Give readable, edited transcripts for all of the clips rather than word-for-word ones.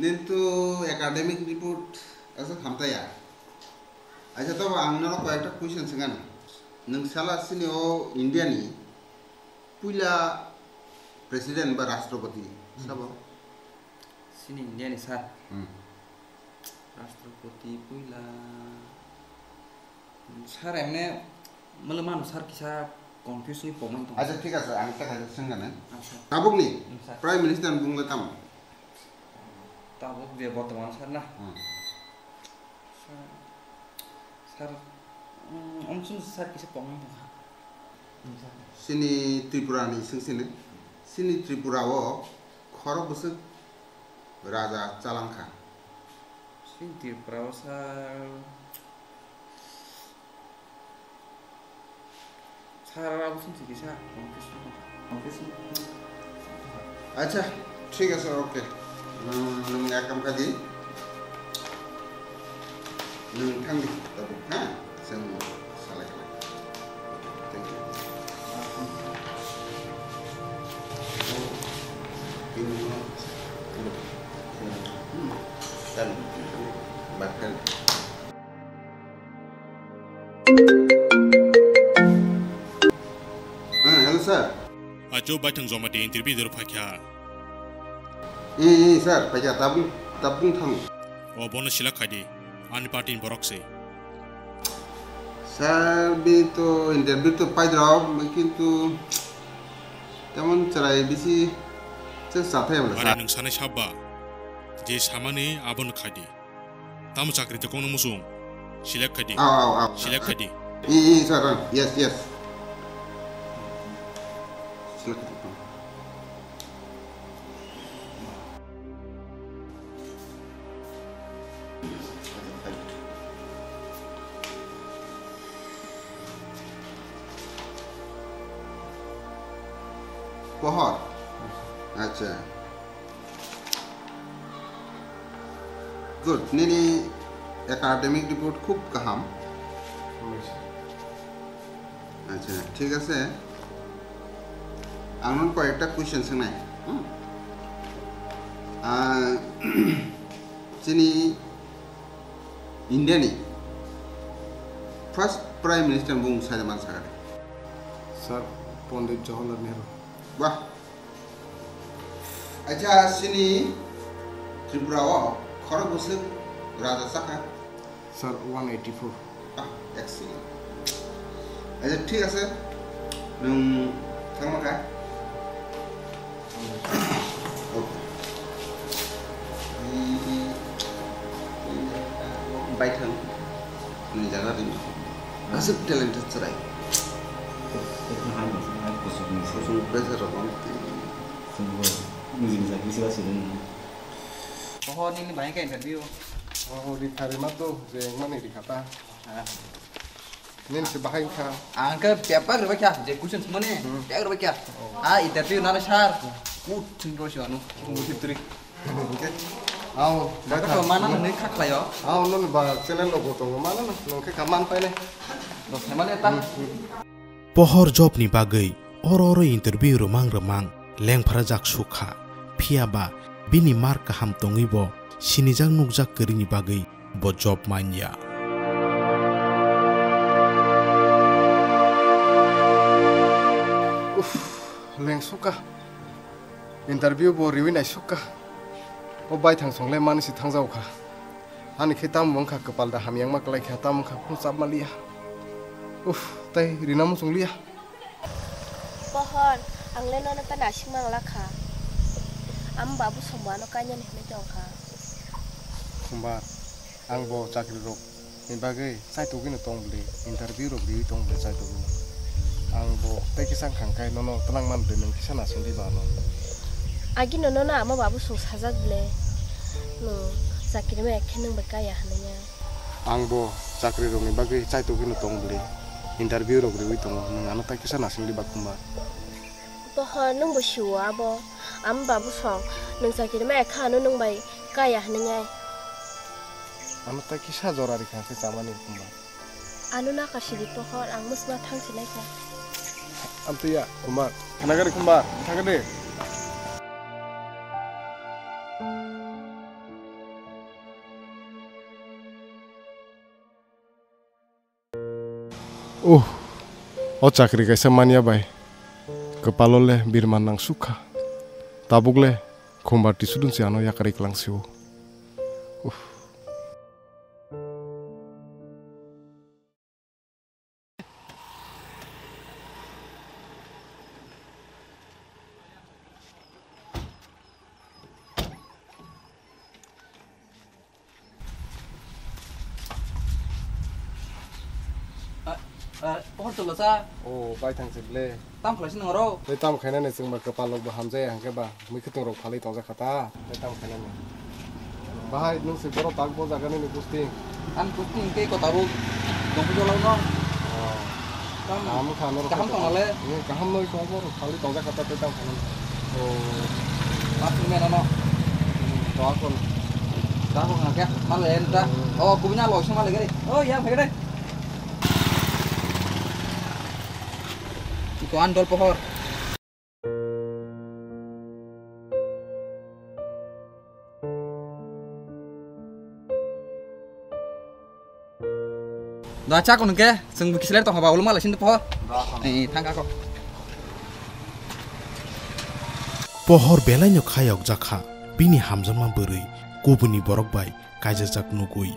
কিন্তু academic report আছে খামতায়া আচ্ছা তবে আংনার কয়েকটা কুইশন সোঙান नोंसाला सिनियो इंडियानि पुला प्रेसिडेंट बा राष्ट्रपति साबो सिनि इंडियानि सार राष्ट्रपति पुला सार एमने मतलब मानु सार किसा कन्फ्यूजन प्रब्लेम दं अच्छा ठीक আছে আমি টাকা সোঙানে তাবুকনি প্রাইম মিনিস্টার বুংলে তাম ताबुक बे बर्तमान सार ना सार omsun sar kisa pamang ta sini tripura ni singsine sini tripura o khoro busuk raja chalangkha sini tripura o sar omsun kisa confused acha ঠিক আছে ওকে nung একদম কাজি nung থাঙ্গি তাবু হ্যাঁ जों सालायखानाय thank you dan bahkan hello sir ajo baitang joma de interview der phakya sir phakya tabung thang o bono sila khadi ani party borokse Sir, itu interview tu pai drop, কিন্তু তেমন চালাই বেশি সাথে বলে আরে নংসানে সাববা যে সামানে আবন খাদি তাম চাকরিতে কোন মুসুম সিলেক্ট খাদি সিলেক্ট খাদি sir yes pohon aja good ini academic report খুব কাহাম আচ্ছা ঠিক আছে আমার কয়েকটা কোশ্চেন সোঙাই যিনি ইন্ডিয়ানি ফার্স্ট প্রাইম মিনিস্টার বুং সাজামান সাগারে sir Pandit Jawaharlal Nehru Wah, aja sini Tripura wa khoro busuk raja saka sir 184 excellent aja ঠিক আছে nung থাংমাকা baithang ni jaga din asuk talented cerai Sosok besar orang semua mungkin saya sih sih pohon ini banyak kan interview di Tarima tuh yang mana di kata ini sebahain kah angka paper berapa kah jadi kucing semua nih paper berapa kah interview nara sar kucing terus ya anu kucing terus mereka kemana nih kak lah ya nun bah channel logo tuh mana nun ke kaman pa nih loh mana ya pohor job ni bagai oro interview remang leng farajak sukha phiaba bini mark kaham tongibo sinijang nukjak kerini bagai bo job manya leng suka interview bo riwin ai suka o bai thang songle mani si thang jau kha ani khitam mong kha kapal da hamyang mak lai khata mong kha phusap malia tay rinam sunglia pohon ang leno na panasing mang lakha am babu somano kanya ni jongkha kumbar ang bo chakri rok ni bagai sai tu gin tong bli interview rok ri tong bli sai tu ang bo tay kisang khangkai nono tanang man de nang kisana sindi ba no agi nono na ama babu sung sajak ble no sakire me khenang bakaya hananya ang bo chakri rok ni bagai sai tu gin tong bli interview rok ri tong nang ano tay kisana sindi ba kumbar pohon nung bo shiwa bo am babu song nung sakire me kha no nung bai kaya hananya ano tay kisa jorari kha ke chamani kumbar anu na kasidi pohon ang musma thang silai kha Antuya, kumbar. Kanagari kumbar. Thagade. O chakri kaisa mania bai. Kepalole birman nang suka. Tabugle kombati sudun si ano yakari kelang siu. Pohon tuh sa, Bai thang sible. tam kalau sih ngoro. Lai tam khainan ne sing ba kepalok ba hamjai hangke ba. Mui khitung rok phali tongja khata. Lai tam khainan ne. Bahai nung si boro tak bo jaga ni pusting. Kan kucing ke kota bu, dong pujo lau no. Kaham khano rok. Kaham tong ale, Kaham noi ko bo phali tongja khata lai tam khainan. masuk mana no. To akon. Dah aku ngakak, malah enta. Oh, aku punya loh, sama lagi. Oh iya, pakai deh. Itu andol pohon. Dah cak kon ke, seng bukis ler tong haba ulama lah sini pohon. Tangka kok. Pohor belanya khayok jakha bini hamjama beri kubuni borok bai kajajak nugui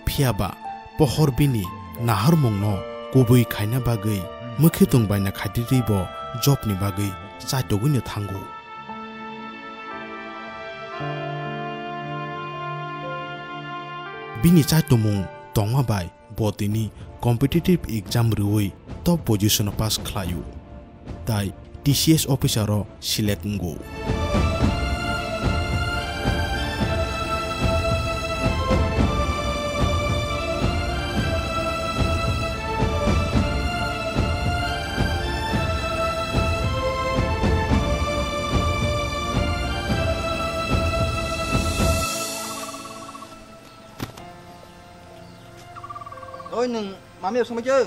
phiaba pohor bini nahar mungno kubui khaina bagai mukhitung baina khadiri bo job ni bagai chaitoguni thango bini chaitomung tongma bai botini competitive exam ruoi top position pass khlayu tai TCS officer select ngo Ôi nừng mami 없어 맞죠?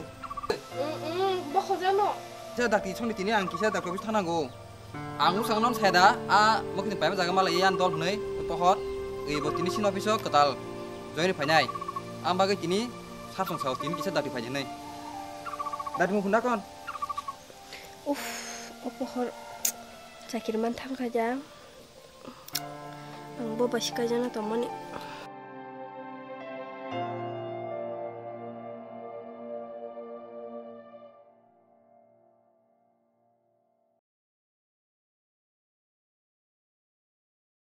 Bác khó ra nó. Saya dak di sini tini angki saya dak kau bisa nanggo. Angu sang non saya dah, mungkin tempat jaga malah ian tol nih, pohon. Buat tini sini office ketal, join panjai. Bagai tini, sarung saus tini kita dak di panjai nih. Dari mau pundak kon? Pohon. Sakit man thang kaja. Ang bo basi kaja na tomoni.